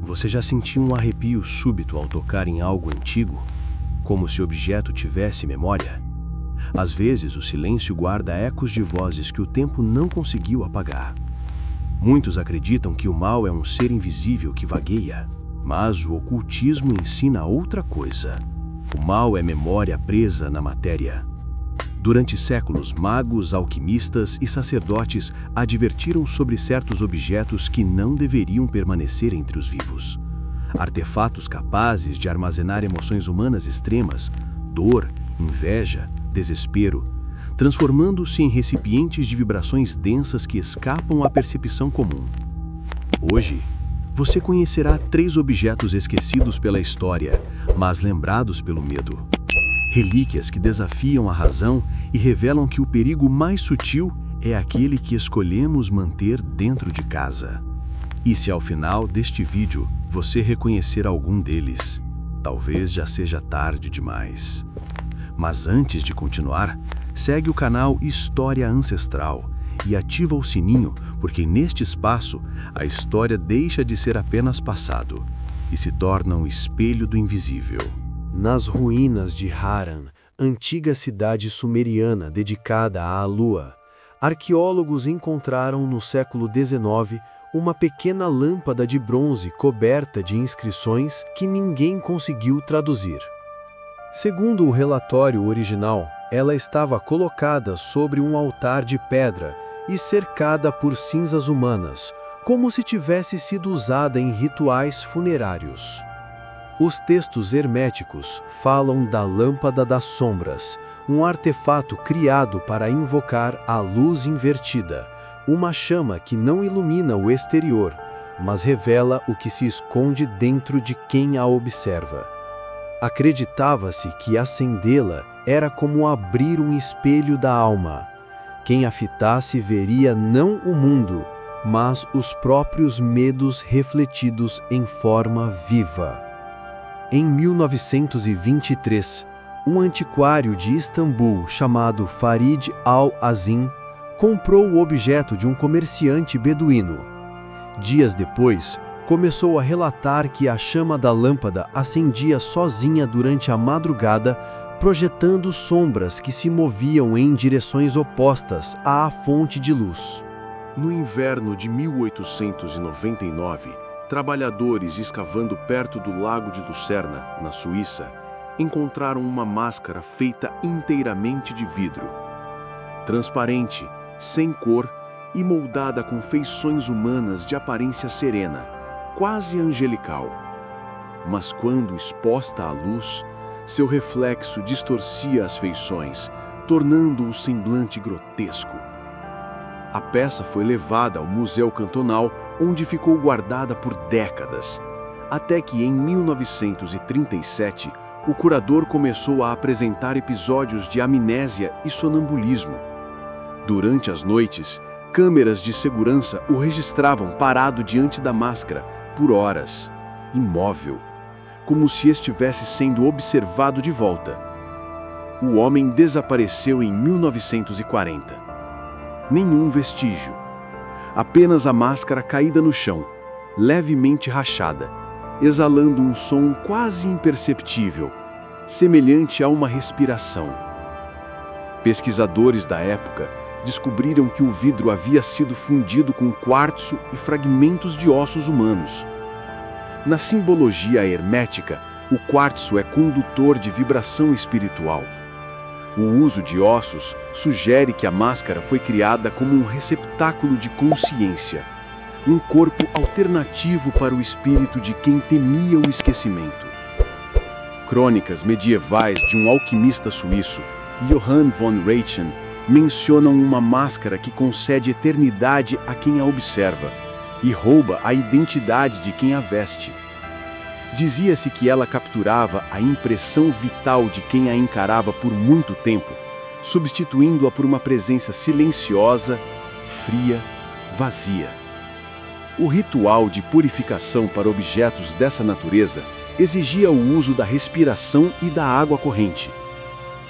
Você já sentiu um arrepio súbito ao tocar em algo antigo, como se o objeto tivesse memória? Às vezes, o silêncio guarda ecos de vozes que o tempo não conseguiu apagar. Muitos acreditam que o mal é um ser invisível que vagueia, mas o ocultismo ensina outra coisa. O mal é memória presa na matéria. Durante séculos, magos, alquimistas e sacerdotes advertiram sobre certos objetos que não deveriam permanecer entre os vivos. Artefatos capazes de armazenar emoções humanas extremas, dor, inveja, desespero, transformando-se em recipientes de vibrações densas que escapam à percepção comum. Hoje, você conhecerá 3 objetos esquecidos pela história, mas lembrados pelo medo. Relíquias que desafiam a razão e revelam que o perigo mais sutil é aquele que escolhemos manter dentro de casa. E se ao final deste vídeo você reconhecer algum deles, talvez já seja tarde demais. Mas antes de continuar, segue o canal História Ancestral e ativa o sininho, porque neste espaço a história deixa de ser apenas passado e se torna um espelho do invisível. Nas ruínas de Haran, antiga cidade sumeriana dedicada à lua, arqueólogos encontraram no século XIX uma pequena lâmpada de bronze coberta de inscrições que ninguém conseguiu traduzir. Segundo o relatório original, ela estava colocada sobre um altar de pedra e cercada por cinzas humanas, como se tivesse sido usada em rituais funerários. Os textos herméticos falam da Lâmpada das Sombras, um artefato criado para invocar a luz invertida, uma chama que não ilumina o exterior, mas revela o que se esconde dentro de quem a observa. Acreditava-se que acendê-la era como abrir um espelho da alma. Quem a fitasse veria não o mundo, mas os próprios medos refletidos em forma viva. Em 1923, um antiquário de Istambul chamado Farid al-Azim comprou o objeto de um comerciante beduíno. Dias depois, começou a relatar que a chama da lâmpada acendia sozinha durante a madrugada, projetando sombras que se moviam em direções opostas à fonte de luz. No inverno de 1899, trabalhadores escavando perto do lago de Lucerna, na Suíça, encontraram uma máscara feita inteiramente de vidro. Transparente, sem cor e moldada com feições humanas de aparência serena, quase angelical. Mas quando exposta à luz, seu reflexo distorcia as feições, tornando o semblante grotesco. A peça foi levada ao Museu Cantonal, onde ficou guardada por décadas, até que em 1937 o curador começou a apresentar episódios de amnésia e sonambulismo. Durante as noites, câmeras de segurança o registravam parado diante da máscara por horas, imóvel, como se estivesse sendo observado de volta. O homem desapareceu em 1940. Nenhum vestígio. Apenas a máscara caída no chão, levemente rachada, exalando um som quase imperceptível, semelhante a uma respiração. Pesquisadores da época descobriram que o vidro havia sido fundido com quartzo e fragmentos de ossos humanos. Na simbologia hermética, o quartzo é condutor de vibração espiritual. O uso de ossos sugere que a máscara foi criada como um receptáculo de consciência, um corpo alternativo para o espírito de quem temia o esquecimento. Crônicas medievais de um alquimista suíço, Johann von Reichen, mencionam uma máscara que concede eternidade a quem a observa e rouba a identidade de quem a veste. Dizia-se que ela capturava a impressão vital de quem a encarava por muito tempo, substituindo-a por uma presença silenciosa, fria, vazia. O ritual de purificação para objetos dessa natureza exigia o uso da respiração e da água corrente.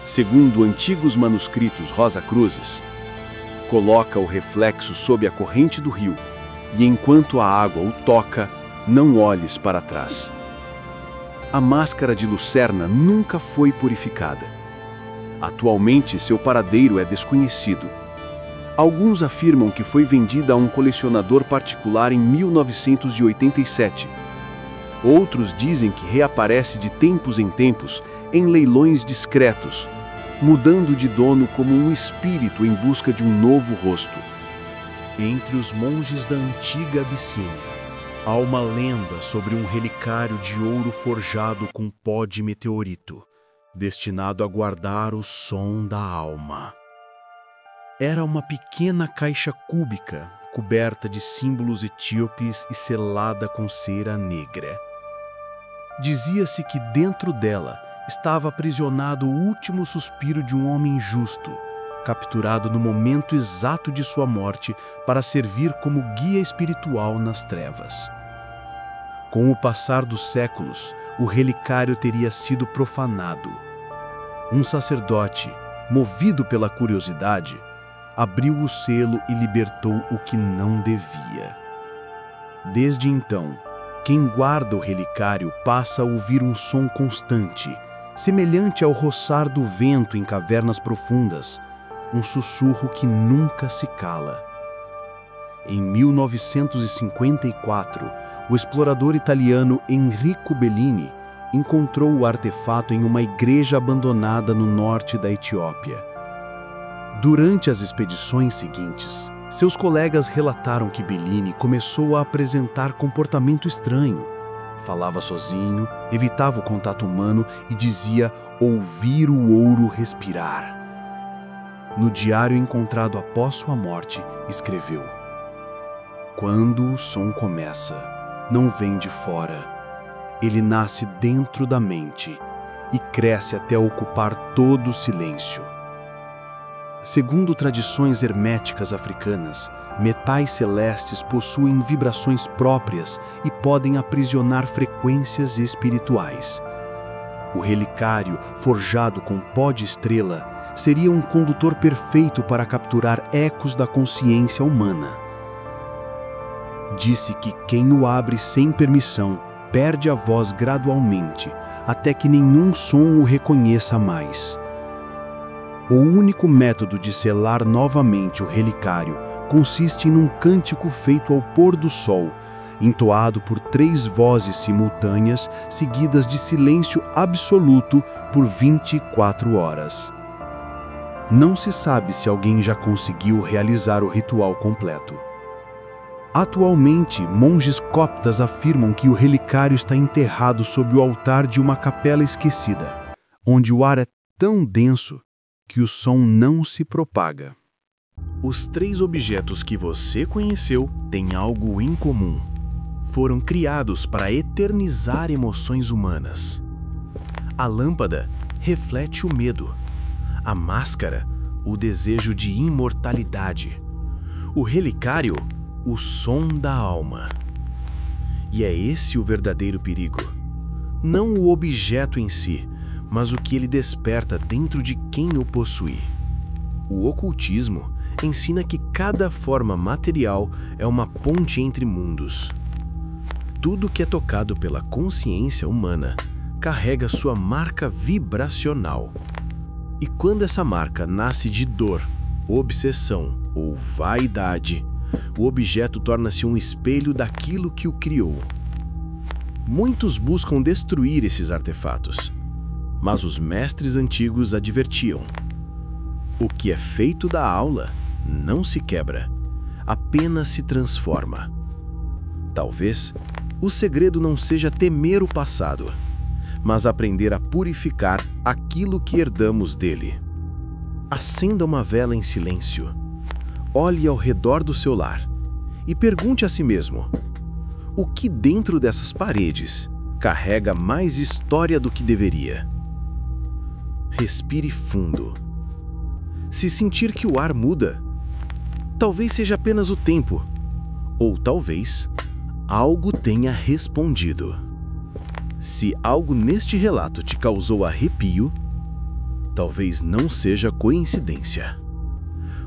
Segundo antigos manuscritos Rosa-Cruzes, coloca o reflexo sob a corrente do rio, e enquanto a água o toca, não olhes para trás. A máscara de Lucerna nunca foi purificada. Atualmente, seu paradeiro é desconhecido. Alguns afirmam que foi vendida a um colecionador particular em 1987. Outros dizem que reaparece de tempos em tempos em leilões discretos, mudando de dono como um espírito em busca de um novo rosto. Entre os monges da antiga Abissínia, há uma lenda sobre um relicário de ouro forjado com pó de meteorito, destinado a guardar o som da alma. Era uma pequena caixa cúbica, coberta de símbolos etíopes e selada com cera negra. Dizia-se que dentro dela estava aprisionado o último suspiro de um homem justo, capturado no momento exato de sua morte para servir como guia espiritual nas trevas. Com o passar dos séculos, o relicário teria sido profanado. Um sacerdote, movido pela curiosidade, abriu o selo e libertou o que não devia. Desde então, quem guarda o relicário passa a ouvir um som constante, semelhante ao roçar do vento em cavernas profundas, um sussurro que nunca se cala. Em 1954, o explorador italiano Enrico Bellini encontrou o artefato em uma igreja abandonada no norte da Etiópia. Durante as expedições seguintes, seus colegas relataram que Bellini começou a apresentar comportamento estranho. Falava sozinho, evitava o contato humano e dizia ouvir o ouro respirar. No diário encontrado após sua morte, escreveu: "Quando o som começa, não vem de fora. Ele nasce dentro da mente e cresce até ocupar todo o silêncio." Segundo tradições herméticas africanas, metais celestes possuem vibrações próprias e podem aprisionar frequências espirituais. O relicário, forjado com pó de estrela, seria um condutor perfeito para capturar ecos da consciência humana. Disse que quem o abre sem permissão perde a voz gradualmente, até que nenhum som o reconheça mais. O único método de selar novamente o relicário consiste em um cântico feito ao pôr do sol, entoado por 3 vozes simultâneas, seguidas de silêncio absoluto por 24 horas. Não se sabe se alguém já conseguiu realizar o ritual completo. Atualmente, monges coptas afirmam que o relicário está enterrado sob o altar de uma capela esquecida, onde o ar é tão denso que o som não se propaga. Os 3 objetos que você conheceu têm algo em comum. Foram criados para eternizar emoções humanas. A lâmpada reflete o medo. A máscara, o desejo de imortalidade. O relicário, o som da alma. E é esse o verdadeiro perigo. Não o objeto em si, mas o que ele desperta dentro de quem o possui. O ocultismo ensina que cada forma material é uma ponte entre mundos. Tudo que é tocado pela consciência humana carrega sua marca vibracional. E quando essa marca nasce de dor, obsessão ou vaidade, o objeto torna-se um espelho daquilo que o criou. Muitos buscam destruir esses artefatos, mas os mestres antigos advertiam: o que é feito da aula não se quebra, apenas se transforma. Talvez o segredo não seja temer o passado, mas aprender a purificar aquilo que herdamos dele. Acenda uma vela em silêncio, olhe ao redor do seu lar e pergunte a si mesmo: o que dentro dessas paredes carrega mais história do que deveria? Respire fundo. Se sentir que o ar muda, talvez seja apenas o tempo, ou talvez algo tenha respondido. Se algo neste relato te causou arrepio, talvez não seja coincidência.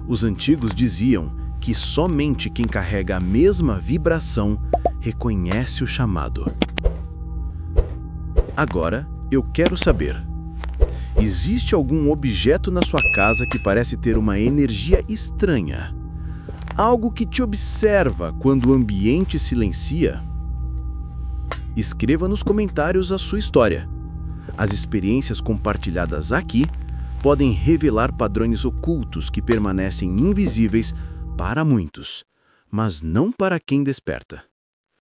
Os antigos diziam que somente quem carrega a mesma vibração reconhece o chamado. Agora, eu quero saber: existe algum objeto na sua casa que parece ter uma energia estranha? Algo que te observa quando o ambiente silencia? Escreva nos comentários a sua história. As experiências compartilhadas aqui podem revelar padrões ocultos que permanecem invisíveis para muitos, mas não para quem desperta.